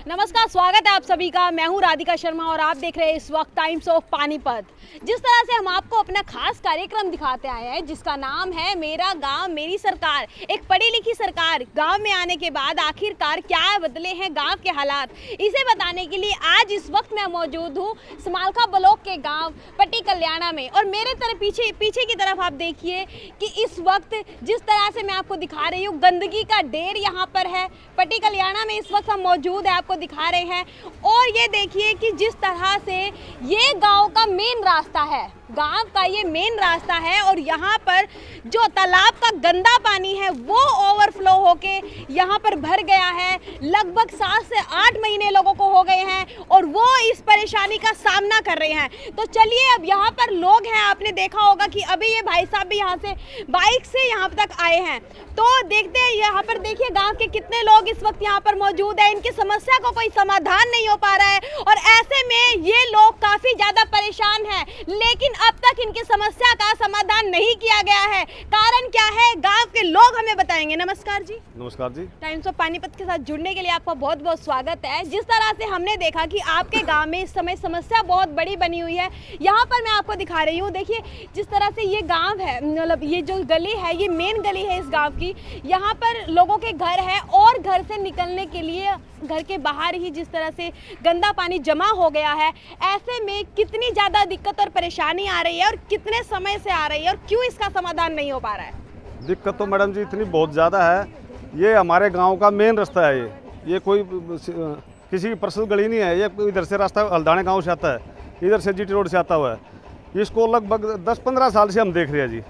नमस्कार, स्वागत है आप सभी का। मैं हूं राधिका शर्मा और आप देख रहे हैं इस वक्त टाइम्स ऑफ पानीपत। जिस तरह से हम आपको अपना खास कार्यक्रम दिखाते आए हैं जिसका नाम है मेरा गांव मेरी सरकार, एक पढ़ी लिखी सरकार गांव में आने के बाद आखिरकार क्या बदले हैं गांव के हालात, इसे बताने के लिए आज इस वक्त मैं मौजूद हूं समालखा ब्लॉक के गाँव पट्टी कल्याणा में। और मेरे तरफ पीछे की तरफ आप देखिए कि इस वक्त जिस तरह से मैं आपको दिखा रही हूँ गंदगी का ढेर यहाँ पर है। पट्टी कल्याणा में इस वक्त हम मौजूद है, आपको दिखा रहे हैं। और ये देखिए कि जिस तरह से ये गांव का मेन रास्ता है, गांव का ये मेन रास्ता है और यहाँ पर जो तालाब का गंदा पानी है वो ओवरफ्लो होके यहाँ पर भर गया है। लगभग 7 से 8 महीने लोगों को हो गए हैं और वो इस परेशानी का सामना कर रहे हैं। तो चलिए, अब यहाँ पर लोग हैं, आपने देखा होगा कि अभी ये भाई साहब भी यहाँ से बाइक से यहाँ तक आए हैं। तो देखते हैं यहाँ पर, देखिए गांव के कितने लोग इस वक्त यहाँ पर मौजूद है। इनकी समस्या को कोई समाधान नहीं हो पा रहा है और ऐसे में ये लोग काफी ज्यादा परेशान हैं, लेकिन अब तक इनकी समस्या का समाधान नहीं किया गया है। कारण क्या है, गांव के लोग हमें बताएंगे। नमस्कार जी। नमस्कार जी। टाइम्स ऑफ पानीपत के साथ जुड़ने के लिए आपका बहुत बहुत स्वागत है। जिस तरह से हमने देखा कि आपके गांव में इस समय समस्या बहुत बड़ी बनी हुई है, यहाँ पर मैं आपको दिखा रही हूँ। देखिए जिस तरह से ये गांव है, मतलब ये जो गली है ये मेन गली है इस गांव की। यहाँ पर लोगों के घर है और घर से निकलने के लिए घर के बाहर ही जिस तरह से गंदा पानी जमा हो गया है, ऐसे में कितनी ज़्यादा दिक्कत और परेशानी आ रही है और कितने समय से आ रही है और क्यों इसका समाधान नहीं हो पा रहा है? दिक्कत तो मैडम जी इतनी बहुत ज़्यादा है। ये हमारे गांव का मेन रास्ता है। ये कोई किसी की पर्सनल गली नहीं है। ये इधर से रास्ता हल्दाने गांव से आता है, इधर से जीटी रोड से आता हुआ है। इसको लगभग 10-15 साल से हम देख रहे हैं जी।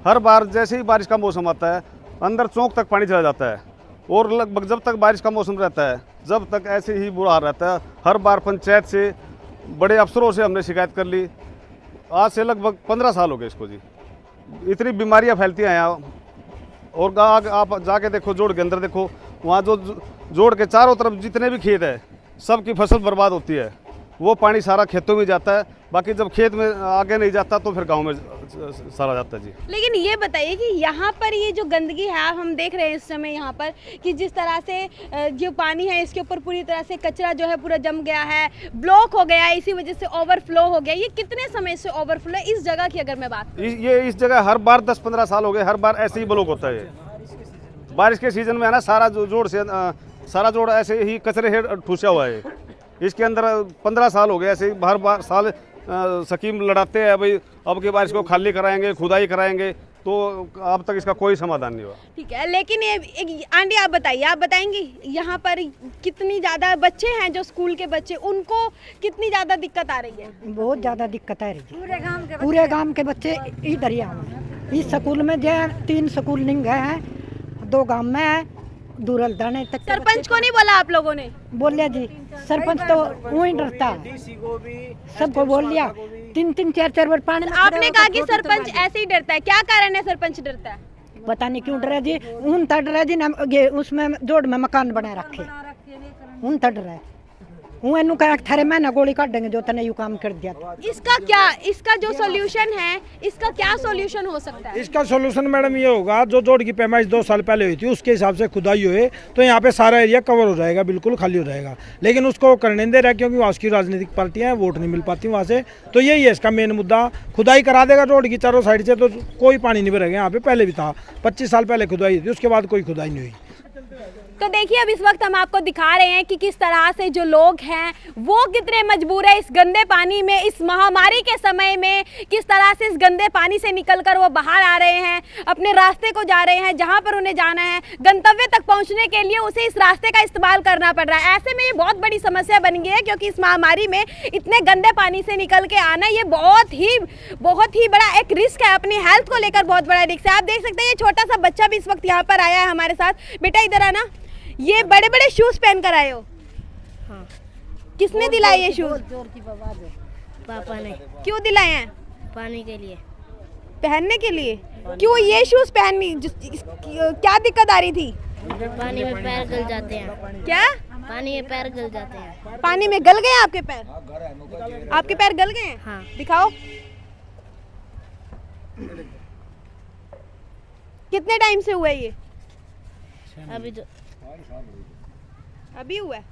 हर बार जैसे ही बारिश का मौसम आता है अंदर चौक तक पानी चला जाता है और लगभग जब तक बारिश का मौसम रहता है जब तक ऐसे ही बुरा हाल रहता है। हर बार पंचायत से बड़े अफसरों से हमने शिकायत कर ली। आज से लगभग 15 साल हो गए इसको जी। इतनी बीमारियां फैलती हैं यहाँ। और आप जाके देखो, जोड़ के अंदर देखो, वहाँ जो जोड़ के चारों तरफ जितने भी खेत है सबकी फसल बर्बाद होती है। वो पानी सारा खेतों में जाता है, बाकी जब खेत में आगे नहीं जाता तो फिर गांव में सारा जाता है जी। लेकिन ये बताइए कि यहाँ पर ये जो गंदगी है, हम देख रहे हैं इस समय यहाँ पर कि जिस तरह से जो पानी है इसके ऊपर पूरी तरह से कचरा जो है पूरा जम गया है, ब्लॉक हो गया है, इसी वजह से ओवरफ्लो हो गया। ये कितने समय से ओवरफ्लो है इस जगह की अगर मैं बात करूं? ये इस जगह हर बार 10-15 साल हो गए, हर बार ऐसे ही ब्लॉक होता है। बारिश के सीजन में है ना, सारा जोड़ से सारा जोड़ ऐसे ही कचरे ठूसा हुआ है। इसके अंदर 15 साल हो गए ऐसे ही हर बार साल स्कीम लड़ाते हैं भाई अब की बारिश को खाली कराएंगे, खुदाई कराएंगे, तो अब तक इसका कोई समाधान नहीं हुआ। ठीक है, लेकिन आंटी आप बताइए, आप बताएंगी यहाँ पर कितनी ज़्यादा बच्चे हैं जो स्कूल के बच्चे, उनको कितनी ज़्यादा दिक्कत आ रही है? बहुत ज़्यादा दिक्कत आ रही है। पूरे गांव के बच्चे इधर ही आए। इस स्कूल में जो 3 स्कूल नहीं गए हैं, 2 गांव में है, दूर हल्दाने तक। सरपंच को नहीं बोला आप लोगों ने? बोलिए जी, सरपंच तो वही डरता है, सबको बोल लिया। 3-3 4-4 बार पानी में आपने कहा कि सरपंच ऐसे ही डरता है, क्या कारण है सरपंच डरता है? पता नहीं क्यों डरा जी। उन तड़ रहे जी ना, ये उसमें जोड़ में मकान बनाए रखे, उन तड़ रहे उन थारे महीना गोली काट देंगे जो तने यू काम कर दिया। इसका जो सॉल्यूशन है, इसका क्या सॉल्यूशन हो सकता है? इसका सॉल्यूशन मैडम ये होगा, जो जोड़ की पैमाइश 2 साल पहले हुई थी उसके हिसाब से खुदाई हुए तो यहाँ पे सारा एरिया कवर हो जाएगा, बिल्कुल खाली हो जाएगा। लेकिन उसको करने दे रहा है क्योंकि वहाँ उसकी राजनीतिक पार्टियां हैं, वोट नहीं मिल पाती वहाँ से। तो यही है इसका मेन मुद्दा। खुदाई करा देगा रोड की चारों साइड से तो कोई पानी नहीं भरेगा। यहाँ पे पहले भी था, 25 साल पहले खुदाई थी, उसके बाद कोई खुदाई नहीं हुई। तो देखिए, अब इस वक्त हम आपको दिखा रहे हैं कि किस तरह से जो लोग हैं वो कितने मजबूर है इस गंदे पानी में, इस महामारी के समय में किस तरह से इस गंदे पानी से निकलकर वो बाहर आ रहे हैं, अपने रास्ते को जा रहे हैं, जहां पर उन्हें जाना है, गंतव्य तक पहुंचने के लिए उसे इस रास्ते का इस्तेमाल करना पड़ रहा है। ऐसे में ये बहुत बड़ी समस्या बन गई है क्योंकि इस महामारी में इतने गंदे पानी से निकल के आना ये बहुत ही बड़ा एक रिस्क है, अपनी हेल्थ को लेकर बहुत बड़ा रिस्क है। आप देख सकते हैं ये छोटा सा बच्चा भी इस वक्त यहाँ पर आया है हमारे साथ। बेटा इधर आना। ये बड़े बड़े शूज पहन कर आए हो? हाँ। किसने दिलाए ये शूज? जोर की आवाज है। पापा ने। क्यों दिलाए हैं? पानी के लिए, पहनने के लिए। क्यों ये शूज पहननी, क्या दिक्कत आ रही थी? पानी में पैर गल जाते हैं। क्या? पानी में पैर गल जाते हैं। पानी में गल गए आपके पैर? आपके पैर गल गए हैं? हाँ। दिखाओ। कितने टाइम से हुआ ये? अभी तो अभी हुआ है?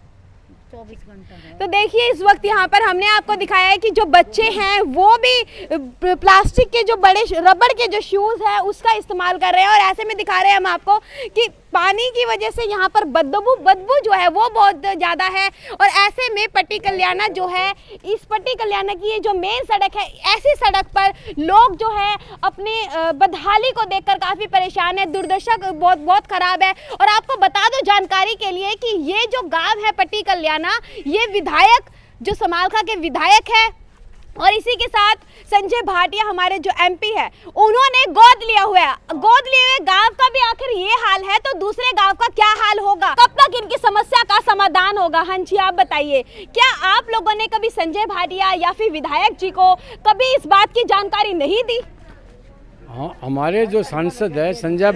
तो देखिए इस वक्त यहाँ पर हमने आपको दिखाया है कि जो बच्चे हैं वो भी प्लास्टिक के जो बड़े रबड़ के जो शूज़ है उसका इस्तेमाल कर रहे हैं, और ऐसे में दिखा रहे हैं हम आपको कि पानी की वजह से यहाँ पर बदबू जो है वो बहुत ज़्यादा है। और ऐसे में पट्टी कल्याणा जो है, इस पट्टी कल्याणा की ये जो मेन सड़क है, ऐसी सड़क पर लोग जो है अपने बदहाली को देखकर काफ़ी परेशान है, दुर्दशा बहुत ख़राब है। और आपको बता दो जानकारी के लिए कि ये जो गाँव है पट्टी कल्याणा, ये विधायक जो समालखा के विधायक है और इसी के साथ संजय भाटिया हमारे जो एमपी है, उन्होंने गोद लिया हुआ है। गोद लिए हुए गांव का भी आखिर ये हाल है तो दूसरे गांव का क्या हाल होगा, कब तक इनकी समस्या का समाधान होगा? हाँ जी, आप बताइए, क्या आप लोगों ने कभी संजय भाटिया या फिर विधायक जी को कभी इस बात की जानकारी नहीं दी? हाँ, हमारे जो सांसद है संजय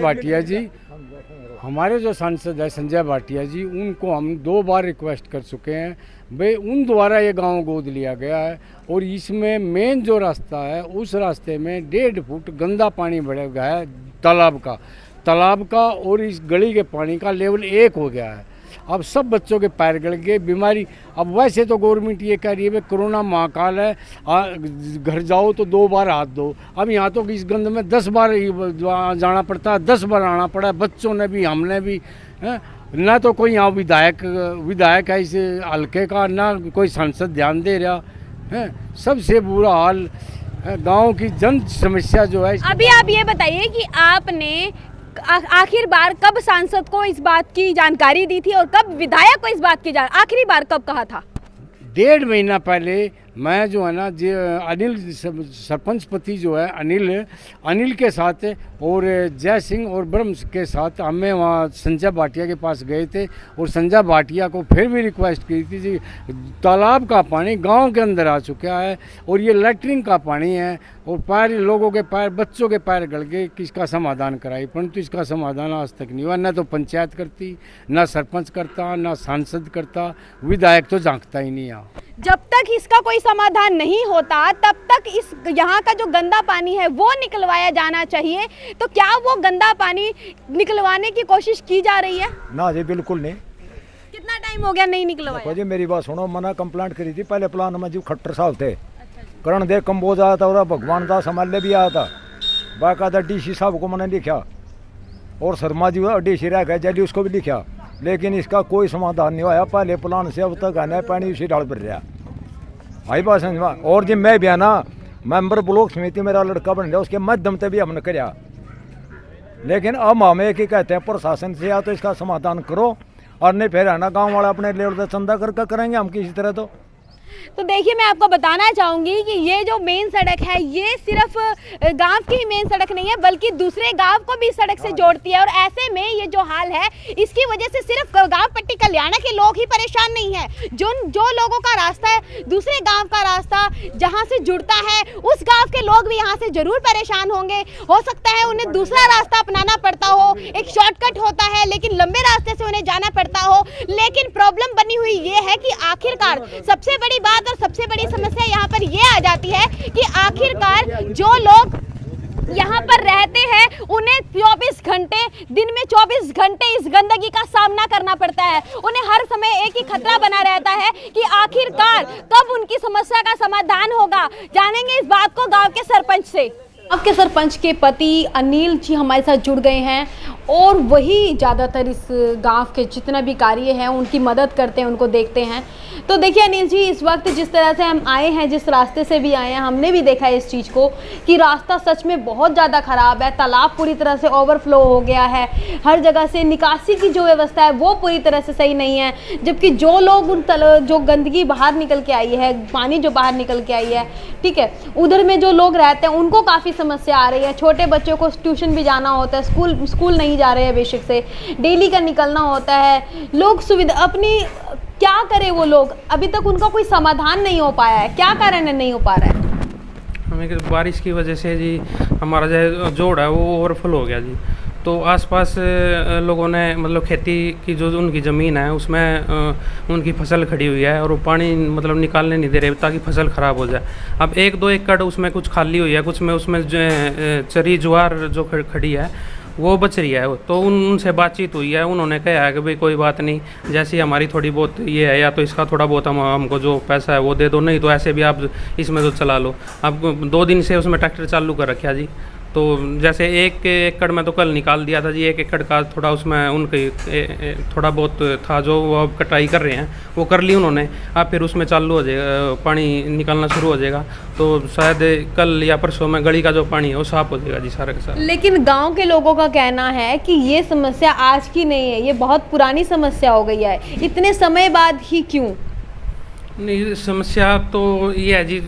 भाटिया जी, उनको हम 2 बार रिक्वेस्ट कर चुके हैं। भाई उन द्वारा ये गांव गोद लिया गया है और इसमें मेन जो रास्ता है उस रास्ते में 1.5 फुट गंदा पानी बढ़ गया है तालाब का और इस गली के पानी का लेवल 1 हो गया है। अब सब बच्चों के पैर गल गए, बीमारी। अब वैसे तो गवर्नमेंट ये कह रही है भाई कोरोना महाकाल है, घर जाओ तो 2 बार हाथ धो। अब यहाँ तो इस गंद में 10 बार जाना पड़ता है, 10 बार आना पड़ा है, बच्चों ने भी हमने भी है। ना तो कोई यहाँ विधायक है इस हल्के का, ना कोई सांसद ध्यान दे रहा है। सबसे बुरा हाल गाँव की जन समस्या जो है। अभी आप ये बताइए कि आपने आखिर बार कब सांसद को इस बात की जानकारी दी थी और कब विधायक को इस बात की आखिरी बार कब कहा था? 1.5 महीना पहले मैं जो है ना अनिल सरपंच पति जो है अनिल के साथ और जय सिंह और ब्रह्म के साथ हमें वहाँ संजय भाटिया के पास गए थे और संजय भाटिया को फिर भी रिक्वेस्ट की थी जी, तालाब का पानी गांव के अंदर आ चुका है और ये लैट्रिन का पानी है और लोगों के पैर, बच्चों के पैर गल गए, किसका समाधान कराई, परंतु इसका समाधान आज तक नहीं हुआ। न तो पंचायत करती, न सरपंच करता, न सांसद करता, विधायक तो झांकता ही नहीं। जब तक इसका कोई समाधान नहीं होता तब तक इस यहाँ का जो गंदा पानी है वो निकलवाया जाना चाहिए। तो क्या वो गंदा पानी निकलवाने की कोशिश की जा रही है? ना जी, बिल्कुल नहीं। कितना टाइम हो गया नहीं निकलवाया? जी मेरी बात सुनो, मना कंप्लेंट करी थी पहले प्लान में, जो खट्टर साहब थे करण देव कम्बोज आया था और भगवान दास हमारे भी आया था, बाकायदा DC साहब को मैंने लिखा और शर्मा जी DC रह गए जल्दी उसको भी लिखा, लेकिन इसका कोई समाधान नहीं हुआ। पहले प्लान से अब तक आना पानी उसी डाल पर रहा भाई बात समझ। और जी मैं भी है ना मेंबर ब्लॉक समिति मेरा लड़का बन गया, उसके माध्यम से भी हमने कराया, लेकिन अब हम एक ही कहते हैं प्रशासन से या तो इसका समाधान करो और नहीं फिर है ना गाँव वाले अपने लेवल से चंदा करके करेंगे हम किसी तरह। तो देखिए मैं आपको बताना चाहूँगी कि ये जो मेन सड़क है ये सिर्फ गांव की ही मेन सड़क नहीं है बल्कि दूसरे गांव को भी सड़क से जोड़ती है। और ऐसे में ये जो हाल है इसकी वजह से सिर्फ गांव पट्टी कल्याणा के लोग ही परेशान नहीं है, जो लोगों का रास्ता है दूसरे गांव का रास्ता जहां से जुड़ता है उस गांव के लोग भी यहां से जरूर परेशान होंगे। हो सकता है उन्हें दूसरा रास्ता अपनाना पड़ता हो, एक शॉर्टकट होता है लेकिन लंबे रास्ते से उन्हें जाना पड़ता हो। लेकिन प्रॉब्लम बनी हुई ये है कि आखिरकार सबसे बड़ी बात और सबसे बड़ी समस्या यहाँ पर ये आ जाती है कि आखिरकार जो लोग यहाँ पर रहते हैं उन्हें 24 घंटे दिन में 24 घंटे इस गंदगी का सामना करना पड़ता है। उन्हें हर समय एक ही खतरा बना रहता है कि आखिरकार कब उनकी समस्या का समाधान होगा। जानेंगे इस बात को गांव के सरपंच से। आपके सरपंच के पति अनिल जी हमारे साथ जुड़ गए हैं और वही ज़्यादातर इस गांव के जितना भी कार्य हैं उनकी मदद करते हैं, उनको देखते हैं। तो देखिए अनिल जी, इस वक्त जिस तरह से हम आए हैं, जिस रास्ते से भी आए हैं, हमने भी देखा है इस चीज़ को कि रास्ता सच में बहुत ज़्यादा ख़राब है। तालाब पूरी तरह से ओवरफ्लो हो गया है, हर जगह से निकासी की जो व्यवस्था है वो पूरी तरह से सही नहीं है। जबकि जो लोग जो गंदगी बाहर निकल के आई है, पानी जो बाहर निकल के आई है, ठीक है, उधर में जो लोग रहते हैं उनको काफ़ी समस्या आ रही है। छोटे बच्चों को ट्यूशन भी जाना होता है, स्कूल नहीं जा रहे हैं बेशक से, डेली का निकलना होता है। लोग सुविधा अपनी क्या करें, वो लोग अभी तक उनका कोई समाधान नहीं हो पाया है। क्या कारण है नहीं हो पा रहा है? हमें बारिश की वजह से जी हमारा जो जोड़ है वो ओवरफ्लो हो गया जी। तो आसपास लोगों ने मतलब खेती की जो उनकी ज़मीन है उसमें उनकी फसल खड़ी हुई है और वो पानी मतलब निकालने नहीं दे रहे ताकि फसल ख़राब हो जाए। अब 1-2 एकड़ उसमें कुछ खाली हुई है, कुछ में उसमें चरी ज्वार जो खड़ी है वो बच रही है। तो उनसे बातचीत हुई है, उन्होंने कहा है कि भाई कोई बात नहीं, जैसी हमारी थोड़ी बहुत ये है या तो इसका थोड़ा बहुत हमको जो पैसा है वो दे दो, नहीं तो ऐसे भी आप इसमें तो चला लो। अब 2 दिन से उसमें ट्रैक्टर चालू कर रखा जी। तो जैसे 1 एकड़ में तो कल निकाल दिया था जी, 1 एकड़ का थोड़ा उसमें उनके थोड़ा बहुत था जो वो अब कटाई कर रहे हैं, वो कर ली उन्होंने। अब फिर उसमें चालू हो जाएगा, पानी निकलना शुरू हो जाएगा। तो शायद कल या परसों में गली का जो पानी है वो साफ हो जाएगा जी सारा का सारा। लेकिन गांव के लोगों का कहना है कि ये समस्या आज की नहीं है, ये बहुत पुरानी समस्या हो गई है, इतने समय बाद ही क्यों? नहीं, समस्या तो ये है जी,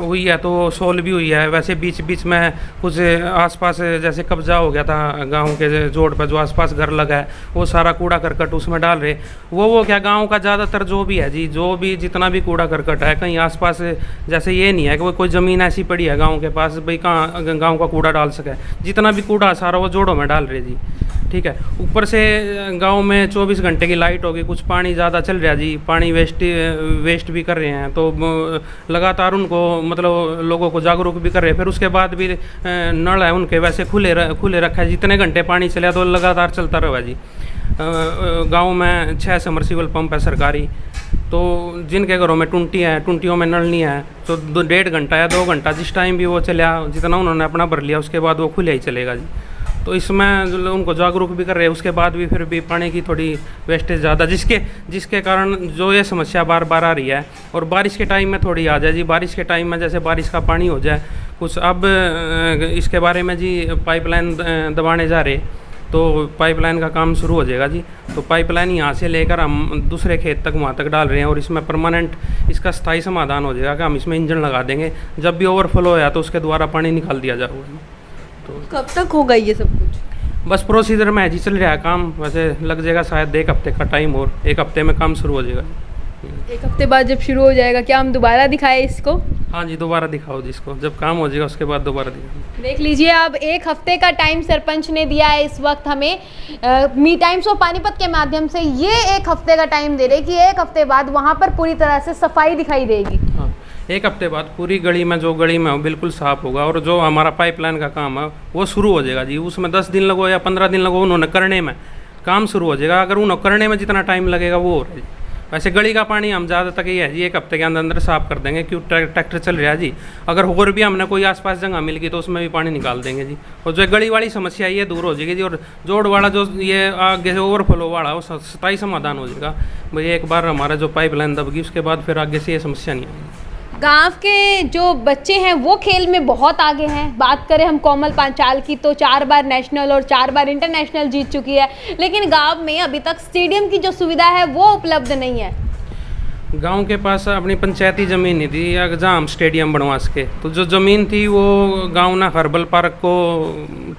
हुई है तो सॉल्व भी हुई है। वैसे बीच बीच में कुछ आसपास जैसे कब्जा हो गया था गांव के जोड़ पर, जो आसपास घर लगा है वो सारा कूड़ा करकट उसमें डाल रहे। वो क्या गांव का ज़्यादातर जो भी है जी, जो भी जितना भी कूड़ा करकट है कहीं आसपास, जैसे ये नहीं है कि कोई ज़मीन ऐसी पड़ी है गाँव के पास भाई कहाँ गाँव का कूड़ा डाल सके। जितना भी कूड़ा सारा वो जोड़ों में डाल रहे जी, ठीक है। ऊपर से गांव में 24 घंटे की लाइट होगी, कुछ पानी ज़्यादा चल रहा जी, पानी वेस्ट भी कर रहे हैं। तो लगातार उनको मतलब लोगों को जागरूक भी कर रहे हैं। फिर उसके बाद भी नल है उनके वैसे खुले रखा है, जितने घंटे पानी चले तो लगातार चलता रहा जी। गांव में 6 समरसीबल पंप है सरकारी, तो जिनके घरों में टुंटी है, टुंटियों में नल नहीं है, तो 1.5 घंटा या 2 घंटा जिस टाइम भी वो चला, जितना उन्होंने अपना भर लिया उसके बाद वो खुले ही चलेगा जी। तो इसमें उनको जागरूक भी कर रहे हैं। उसके बाद भी फिर भी पानी की थोड़ी वेस्टेज ज़्यादा, जिसके कारण जो ये समस्या बार बार आ रही है। और बारिश के टाइम में थोड़ी आ जाए जी, बारिश के टाइम में जैसे बारिश का पानी हो जाए कुछ। अब इसके बारे में जी पाइपलाइन दबाने जा रहे, तो पाइपलाइन का काम शुरू हो जाएगा जी। तो पाइपलाइन यहाँ से लेकर हम दूसरे खेत तक वहाँ तक डाल रहे हैं, और इसमें परमानेंट इसका स्थायी समाधान हो जाएगा कि हम इसमें इंजन लगा देंगे। जब भी ओवरफ्लो होया तो उसके द्वारा पानी निकाल दिया जाएगा। तो कब तक होगा ये सब कुछ? बस प्रोसीजर में है जी, चल रहा है काम। वैसे लग जाएगा शायद 1 हफ्ते का टाइम, और 1 हफ्ते में काम शुरू हो जाएगा। 1 हफ्ते बाद जब शुरू हो जाएगा, क्या हम दोबारा दिखाएं इसको? हाँ जी, दोबारा दिखाओ जिसको, जब काम हो जाएगा उसके बाद दोबारा दिखाओ। देख लीजिए, अब 1 हफ्ते का टाइम सरपंच ने दिया है इस वक्त हमें मी टाइम्स ऑफ पानीपत के माध्यम से। ये 1 हफ्ते का टाइम दे रहे कि 1 हफ्ते बाद वहाँ पर पूरी तरह से सफाई दिखाई देगी। हाँ, 1 हफ्ते बाद पूरी गली में जो गली में हो बिल्कुल साफ़ होगा, और जो हमारा पाइपलाइन का काम है वो शुरू हो जाएगा जी। उसमें 10 दिन लगो या 15 दिन लगो, उन्होंने करने में काम शुरू हो जाएगा। अगर उन्होंने करने में जितना टाइम लगेगा वो हो रहा है। वैसे गली का पानी हम ज़्यादा तक ये है जी 1 हफ्ते के अंदर साफ़ कर देंगे, क्यों ट्रैक्टर चल रहा है जी। अगर और भी हमने कोई आसपास जगह मिल गई तो उसमें भी पानी निकाल देंगे जी, और जो गली वाली समस्या ये दूर हो जाएगी जी। और जोड़ वाला जो ये आगे से ओवरफ्लो वाला वो स्थायी समाधान हो जाएगा भाई। एक बार हमारा जो पाइपलाइन दब गई उसके बाद फिर आगे से ये समस्या नहीं आएगी। गांव के जो बच्चे हैं वो खेल में बहुत आगे हैं। बात करें हम कोमल पांचाल की, तो 4 बार नेशनल और 4 बार इंटरनेशनल जीत चुकी है, लेकिन गांव में अभी तक स्टेडियम की जो सुविधा है वो उपलब्ध नहीं है। गांव के पास अपनी पंचायती ज़मीन नहीं थी या जहाँ हम स्टेडियम बनवा सके, तो जो ज़मीन थी वो गांव ने हर्बल पार्क को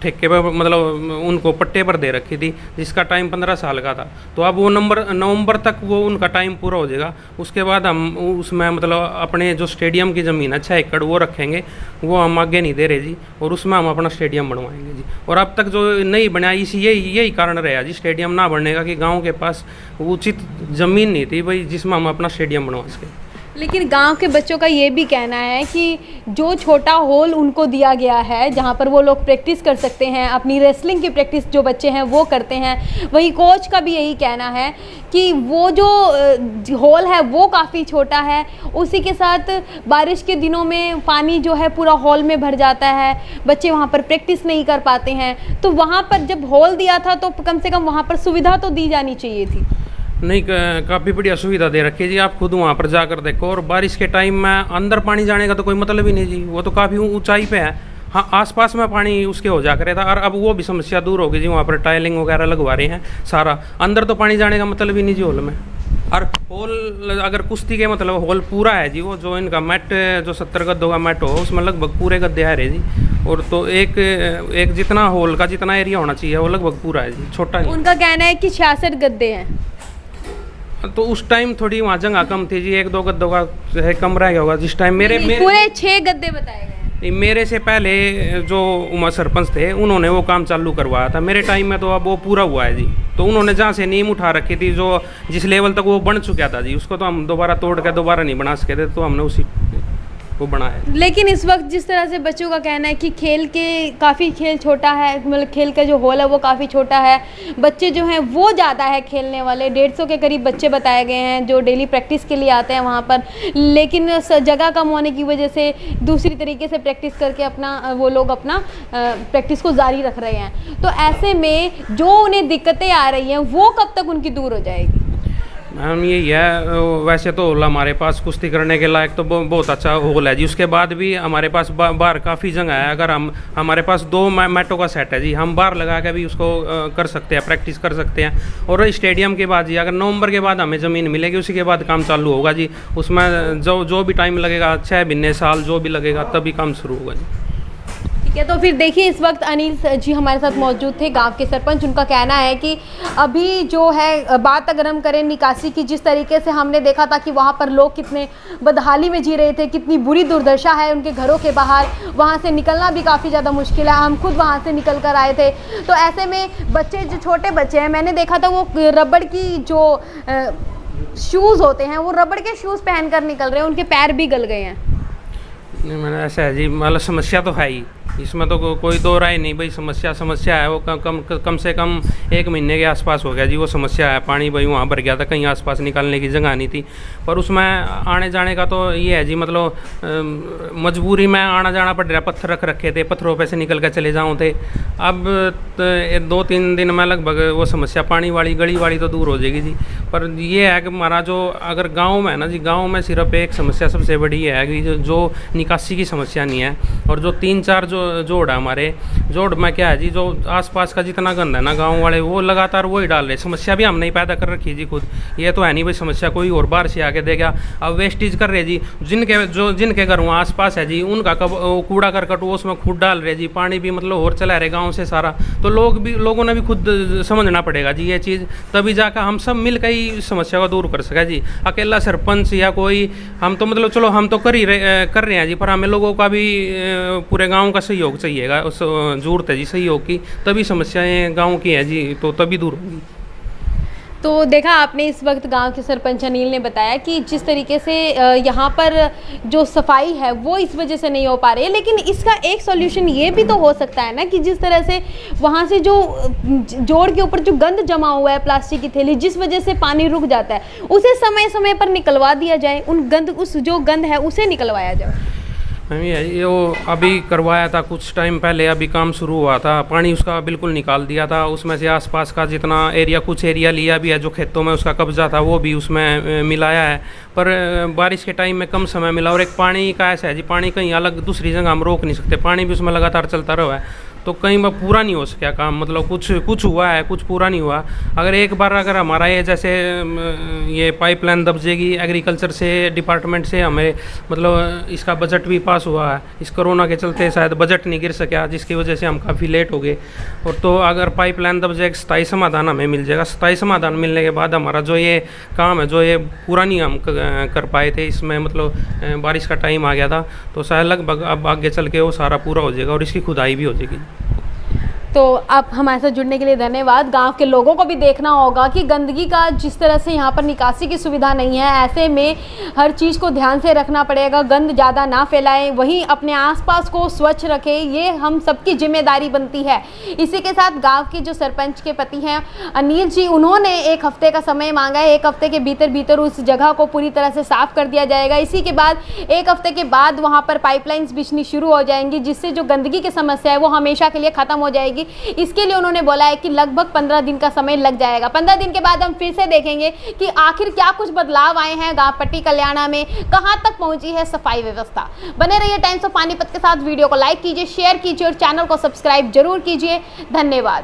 ठेके पर मतलब उनको पट्टे पर दे रखी थी, जिसका टाइम 15 साल का था। तो अब वो नवंबर तक वो उनका टाइम पूरा हो जाएगा। उसके बाद हम उसमें मतलब अपने जो स्टेडियम की ज़मीन है 6 एकड़ वो रखेंगे, वो हम आगे नहीं दे रहे जी, और उसमें हम अपना स्टेडियम बनवाएंगे जी। और अब तक जो नहीं बना यही कारण रहा जी स्टेडियम ना बनने का, कि गाँव के पास उचित ज़मीन नहीं थी भाई जिसमें हम अपना स्टेडियम बनवा सके। लेकिन गांव के बच्चों का ये भी कहना है कि जो छोटा हॉल उनको दिया गया है जहां पर वो लोग प्रैक्टिस कर सकते हैं, अपनी रेसलिंग की प्रैक्टिस जो बच्चे हैं वो करते हैं, वही कोच का भी यही कहना है कि वो जो हॉल है वो काफ़ी छोटा है। उसी के साथ बारिश के दिनों में पानी जो है पूरा हॉल में भर जाता है, बच्चे वहाँ पर प्रैक्टिस नहीं कर पाते हैं। तो वहाँ पर जब हॉल दिया था तो कम से कम वहाँ पर सुविधा तो दी जानी चाहिए थी। नहीं, काफ़ी बढ़िया सुविधा दे रखी है जी। आप खुद वहाँ पर जाकर देखो। और बारिश के टाइम में अंदर पानी जाने का तो कोई मतलब ही नहीं जी, वो तो काफ़ी ऊंचाई पे है। हाँ, आसपास में पानी उसके हो जा कर था, और अब वो भी समस्या दूर होगी जी। वहाँ पर टाइलिंग वगैरह लगवा रहे हैं सारा, अंदर तो पानी जाने का मतलब ही नहीं जी हॉल में। और हॉल अगर कुश्ती के मतलब हॉल पूरा है जी, वो जो इनका मैट जो 70 गद्दों का मैट हो उसमें लगभग पूरे गद्दे आ रहे जी। और तो एक जितना हॉल का जितना एरिया होना चाहिए वो लगभग पूरा है जी, छोटा नहीं। उनका कहना है कि 66 गद्दे हैं। तो उस टाइम थोड़ी वहाँ जगह कम थी जी, 1-2 गद्दों का है कम रह गया होगा जिस टाइम। मेरे पूरे 6 गद्दे बताए गए हैं। मेरे से पहले जो उमा सरपंच थे उन्होंने वो काम चालू करवाया था। मेरे टाइम में तो अब वो पूरा हुआ है जी। तो उन्होंने जहाँ से नींव उठा रखी थी, जो जिस लेवल तक वो बन चुका था जी, उसको तो हम दोबारा तोड़ के दोबारा नहीं बना सके थे, तो हमने उसी वो बना है। लेकिन इस वक्त जिस तरह से बच्चों का कहना है कि काफ़ी खेल छोटा है, मतलब खेल का जो हॉल है वो काफ़ी छोटा है, बच्चे जो हैं वो ज़्यादा है खेलने वाले, 150 के करीब बच्चे बताए गए हैं जो डेली प्रैक्टिस के लिए आते हैं वहाँ पर, लेकिन जगह कम होने की वजह से दूसरी तरीके से प्रैक्टिस करके वो लोग अपना प्रैक्टिस को जारी रख रहे हैं। तो ऐसे में जो उन्हें दिक्कतें आ रही हैं वो कब तक उनकी दूर हो जाएगी? मैम यही है, वैसे तो हॉल हमारे पास कुश्ती करने के लायक तो बहुत अच्छा हॉल है जी। उसके बाद भी हमारे पास बाहर काफ़ी जगह है। अगर हमारे पास 2 मैटों का सेट है जी, हम बाहर लगा के भी उसको कर सकते हैं, प्रैक्टिस कर सकते हैं। और स्टेडियम के बाद जी अगर नवंबर के बाद हमें ज़मीन मिलेगी उसी के बाद काम चालू होगा जी। उसमें जो भी टाइम लगेगा, 6 महीने साल जो भी लगेगा तभी काम शुरू होगा जी। ठीक है, तो फिर देखिए इस वक्त अनिल जी हमारे साथ मौजूद थे, गांव के सरपंच। उनका कहना है कि अभी जो है बात अगर हम करें निकासी की, जिस तरीके से हमने देखा था कि वहाँ पर लोग कितने बदहाली में जी रहे थे, कितनी बुरी दुर्दशा है उनके घरों के बाहर, वहाँ से निकलना भी काफ़ी ज़्यादा मुश्किल है। हम खुद वहाँ से निकल कर आए थे। तो ऐसे में बच्चे जो छोटे बच्चे हैं, मैंने देखा था वो रबड़ की जो शूज़ होते हैं वो रबड़ के शूज़ पहन कर निकल रहे हैं, उनके पैर भी गल गए हैं। नहीं मैंने ऐसा है जी, मतलब समस्या तो है ही, इसमें तो कोई दो राय नहीं भाई। समस्या है वो कम से कम 1 महीने के आसपास हो गया जी वो समस्या है। पानी भाई वहाँ भर गया था, कहीं आसपास निकालने की जगह नहीं थी। पर उसमें आने जाने का तो ये है जी, मतलब मजबूरी में आना जाना पड़ रहा। पत्थर रखे थे, पत्थरों पे से निकल कर चले जाऊँ थे। अब 2-3 दिन में लगभग वो समस्या पानी वाली गली वाली तो दूर हो जाएगी जी। पर ये है कि हमारा जो अगर गाँव में है ना जी, गाँव में सिर्फ एक समस्या सबसे बड़ी है कि जो निकासी की समस्या नहीं है। और जो 3-4 जोड़ है हमारे जोड़ में क्या है जी, जो आसपास का जितना गंद है ना गांव वाले वो लगातार वही डाल रहे। समस्या भी हमने ही पैदा कर रखी जी खुद, ये तो है नहीं भाई समस्या कोई और बाहर से आके देगा। अब वेस्टेज कर रहे जी, जिनके घर वहाँ आसपास है जी, उनका कूड़ा करकट वो उसमें खुद डाल रहे जी। पानी भी मतलब और चला रहे गाँव से सारा। तो लोगों ने भी खुद समझना पड़ेगा जी ये चीज़, तभी जाकर हम सब मिल कर ही समस्या को दूर कर सके जी। अकेला सरपंच या कोई हम तो मतलब चलो हम तो कर रहे हैं जी, पर हमें लोगों का भी पूरे गांव का सहयोग चाहिएगा, उस जरूरत है जी सहयोग की, तभी समस्याएं गांव की है जी, तो तभी दूर होगी। तो देखा आपने इस वक्त गांव के सरपंच अनिल ने बताया कि जिस तरीके से यहाँ पर जो सफाई है वो इस वजह से नहीं हो पा रही है, लेकिन इसका एक सॉल्यूशन ये भी तो हो सकता है ना कि जिस तरह से वहाँ से जो जोड़ के ऊपर जो गंद जमा हुआ है, प्लास्टिक की थैली, जिस वजह से पानी रुक जाता है, उसे समय समय पर निकलवा दिया जाए। उस जो गंद है उसे निकलवाया जाए। ये वो अभी करवाया था कुछ टाइम पहले, अभी काम शुरू हुआ था, पानी उसका बिल्कुल निकाल दिया था। उसमें से आसपास का जितना एरिया, कुछ एरिया लिया भी है, जो खेतों में उसका कब्जा था वो भी उसमें मिलाया है। पर बारिश के टाइम में कम समय मिला। और एक पानी का ऐसा है जी, पानी कहीं अलग दूसरी जगह हम रोक नहीं सकते, पानी भी उसमें लगातार चलता रहा है। तो कहीं बार पूरा नहीं हो सका काम, मतलब कुछ हुआ है, कुछ पूरा नहीं हुआ। अगर हमारा ये जैसे ये पाइपलाइन दब जाएगी, एग्रीकल्चर से डिपार्टमेंट से हमें मतलब इसका बजट भी पास हुआ है, इस कोरोना के चलते शायद बजट नहीं गिर सका, जिसकी वजह से हम काफ़ी लेट हो गए। और तो अगर पाइपलाइन दब जाएगा, स्थायी समाधान हमें मिल जाएगा। स्थायी समाधान मिलने के बाद हमारा जो ये काम है, जो ये पूरा नहीं हम कर पाए थे, इसमें मतलब बारिश का टाइम आ गया था, तो शायद लगभग अब आगे चल के वो सारा पूरा हो जाएगा और इसकी खुदाई भी हो जाएगी। तो आप हमारे साथ जुड़ने के लिए धन्यवाद। गांव के लोगों को भी देखना होगा कि गंदगी का जिस तरह से यहाँ पर निकासी की सुविधा नहीं है, ऐसे में हर चीज़ को ध्यान से रखना पड़ेगा, गंद ज़्यादा ना फैलाएं, वहीं अपने आसपास को स्वच्छ रखें, ये हम सबकी जिम्मेदारी बनती है। इसी के साथ गांव के जो सरपंच के पति हैं अनिल जी, उन्होंने 1 हफ्ते का समय मांगा है। 1 हफ्ते के भीतर उस जगह को पूरी तरह से साफ़ कर दिया जाएगा। इसी के बाद 1 हफ्ते के बाद वहाँ पर पाइपलाइंस बिछनी शुरू हो जाएंगी, जिससे जो गंदगी की समस्या है वो हमेशा के लिए ख़त्म हो जाएगी। इसके लिए उन्होंने बोला है कि लगभग 15 दिन का समय लग जाएगा। 15 दिन के बाद हम फिर से देखेंगे कि आखिर क्या कुछ बदलाव आए हैं गांव पट्टी कल्याणा में, कहां तक पहुंची है सफाई व्यवस्था। बने रहिए टाइम्स ऑफ पानीपत के साथ। वीडियो को लाइक कीजिए, शेयर कीजिए और चैनल को सब्सक्राइब जरूर कीजिए। धन्यवाद।